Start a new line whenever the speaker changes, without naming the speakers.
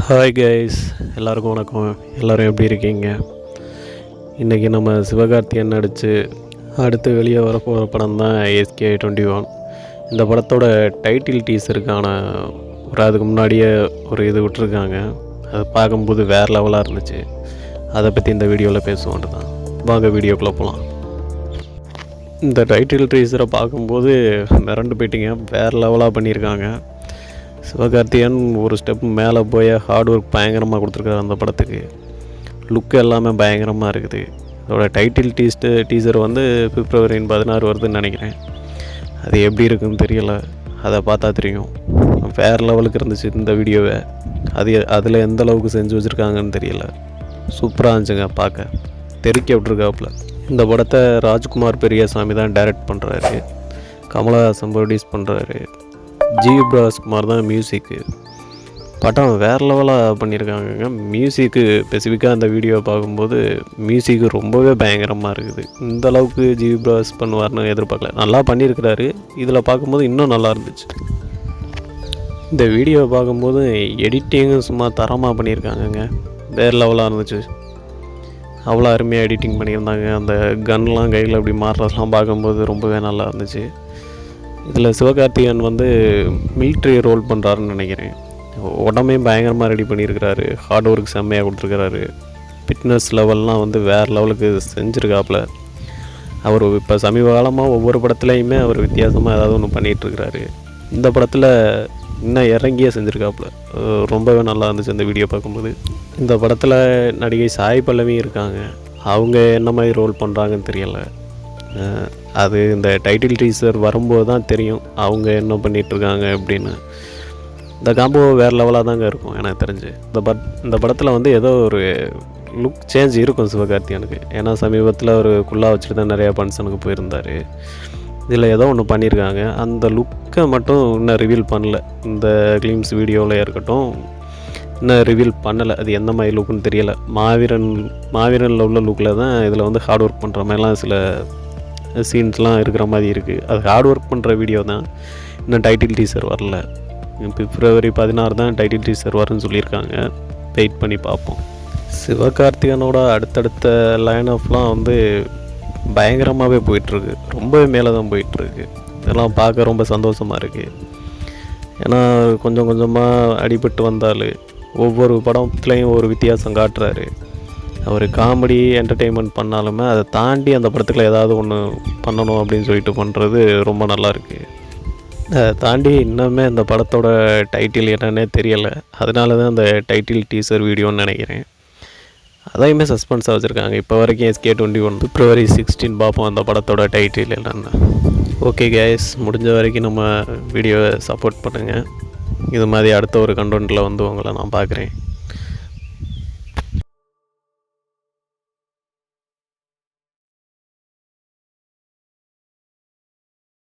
Hi guys, எல்லாருக்கும் வணக்கம். எல்லோரும் எப்படி இருக்கீங்க? இன்றைக்கி நம்ம சிவகார்த்திகேயன் நடித்து அடுத்து வெளியே வரப்போகிற படம் தான் SK21. இந்த படத்தோட டைட்டில் டீசருக்கான அதுக்கு முன்னாடியே ஒரு இது விட்டுருக்காங்க. அது பார்க்கும்போது வேறு லெவலாக இருந்துச்சு. அதை பற்றி இந்த வீடியோவில் பேசுவோன்ட்டு தான். வாங்க வீடியோக்குள்ளே போகலாம். இந்த டைட்டில் டீசரை பார்க்கும்போது மிரண்டு போயிட்டீங்க. வேறு லெவலாக பண்ணியிருக்காங்க. சிவகார்த்திகேயன் ஒரு ஸ்டெப் மேலே போய் ஹார்ட் ஒர்க் பயங்கரமாக கொடுத்துருக்காரு. அந்த படத்துக்கு லுக்கு எல்லாமே பயங்கரமாக இருக்குது. அதோட டைட்டில் டீசர் வந்து February 16 வருதுன்னு நினைக்கிறேன். அது எப்படி இருக்குதுன்னு தெரியலை, அதை பார்த்தா தெரியும். வேறு லெவலுக்கு இருந்துச்சு இந்த வீடியோவை. அதில் எந்த அளவுக்கு செஞ்சு வச்சுருக்காங்கன்னு தெரியலை. சூப்பராக இருந்துச்சுங்க, பார்க்க தெருக்கி விட்ருக்காப்புல. இந்த படத்தை ராஜ்குமார் பெரியசாமி தான் டைரக்ட் பண்ணுறாரு. கமலஹாசன் ப்ரொடியூஸ் பண்ணுறாரு. ஜி பிரகாஷ்குமார் தான் மியூசிக்கு. படம் வேறு லெவலாக பண்ணியிருக்காங்க. மியூசிக்கு ஸ்பெசிஃபிக்காக அந்த வீடியோவை பார்க்கும்போது மியூசிக்கு ரொம்பவே பயங்கரமாக இருக்குது. இந்த அளவுக்கு ஜி பிரகாஷ் பண்ணுவார்னு எதிர்பார்க்கல. நல்லா பண்ணியிருக்கிறாரு. இதில் பார்க்கும்போது இன்னும் நல்லா இருந்துச்சு. இந்த வீடியோவை பார்க்கும்போது எடிட்டிங்கும் சும்மா தரமாக பண்ணியிருக்காங்கங்க. வேறு லெவலாக இருந்துச்சு. அவ்வளோ அருமையாக எடிட்டிங் பண்ணியிருந்தாங்க. அந்த கன்லாம் கையில் அப்படி மாறுறதெல்லாம் பார்க்கும்போது ரொம்பவே நல்லா இருந்துச்சு. இதில் சிவகார்த்திகேயன் வந்து மிலிட்ரி ரோல் பண்ணுறாருன்னு நினைக்கிறேன். உடம்பே பயங்கரமாக ரெடி பண்ணியிருக்கிறாரு. ஹார்ட் ஒர்க் செம்மையாக கொடுத்துருக்கிறாரு. ஃபிட்னஸ் லெவல்லாம் வந்து வேறு லெவலுக்கு செஞ்சுருக்காப்புல. அவர் இப்போ சமீப காலமாக ஒவ்வொரு படத்துலையுமே அவர் வித்தியாசமாக ஏதாவது ஒன்று பண்ணிகிட்ருக்கிறாரு. இந்த படத்தில் இன்னும் இறங்கியே செஞ்சுருக்காப்புல. ரொம்பவே நல்லா இருந்துச்சு அந்த வீடியோ பார்க்கும்போது. இந்த படத்தில் நடிகை சாய் பல்லவி இருக்காங்க. அவங்க என்ன மாதிரி ரோல் பண்ணுறாங்கன்னு தெரியலை. அது இந்த டைட்டில் டீசர் வரும்போது தான் தெரியும் அவங்க என்ன பண்ணிகிட்ருக்காங்க அப்படின்னு. இந்த காம்போ வேறு லெவலாக தாங்க இருக்கும் எனக்கு தெரிஞ்சு. இந்த படத்தில் வந்து ஏதோ ஒரு லுக் சேஞ்ச் இருக்கும் சிவகார்த்திகேயனுக்கு. ஏன்னா சமீபத்தில் ஒரு குள்ளா வச்சுட்டு தான் நிறையா ஃபங்க்ஷனுக்கு போயிருந்தார். இதில் ஏதோ ஒன்று பண்ணியிருக்காங்க. அந்த லுக்கை மட்டும் இன்னும் ரிவீல் பண்ணல. இந்த கிளிம்ஸ் வீடியோவில் இருக்கட்டும், இன்னும் ரிவீல் பண்ணலை. அது எந்த மாதிரி லுக்குன்னு தெரியலை. மாவீரனில் உள்ள லுக்கில் தான் இதில் வந்து ஹார்ட் ஒர்க் பண்ணுற மாதிரிலாம் சில சீன்ஸ்லாம் இருக்கிற மாதிரி இருக்குது. அது ஹார்ட் ஒர்க் பண்ணுற வீடியோ தான். இன்னும் டைட்டில் டீசர் வரல. February 16 தான் டைட்டில் டீசர் வரும்னு சொல்லியிருக்காங்க. வெயிட் பண்ணி பார்ப்போம். சிவகார்த்திகேயனோட அடுத்தடுத்த லைன் ஆஃப்லாம் வந்து பயங்கரமாகவே போயிட்டுருக்கு. ரொம்பவே மேலே தான் போயிட்டுருக்கு. இதெல்லாம் பார்க்க ரொம்ப சந்தோஷமாக இருக்குது. ஏன்னா கொஞ்சம் கொஞ்சமாக அடிபட்டு வந்தால் ஒவ்வொரு படத்துலேயும் ஒரு வித்தியாசம் காட்டுறாரு. அவர் காமெடி என்டர்டெயின்மெண்ட் பண்ணாலுமே அதை தாண்டி அந்த படத்தில் ஏதாவது ஒன்று பண்ணணும் அப்படின்னு சொல்லிட்டு பண்ணுறது ரொம்ப நல்லாயிருக்கு. அதை தாண்டி இன்னுமே அந்த படத்தோட டைட்டில் என்னன்னே தெரியலை. அதனால தான் அந்த டைட்டில் டீசர் வீடியோன்னு நினைக்கிறேன். அதையுமே சஸ்பென்ஸாக வச்சுருக்காங்க. இப்போ வரைக்கும் SK21 February 16 பார்ப்போம் அந்த படத்தோட டைட்டில் என்னென்னு. ஓகே கேஸ், முடிஞ்ச வரைக்கும் நம்ம வீடியோவை சப்போர்ட் பண்ணுங்கள். இது மாதிரி அடுத்த ஒரு கண்டென்ட்டில் வந்து உங்களை நான் பார்க்குறேன்.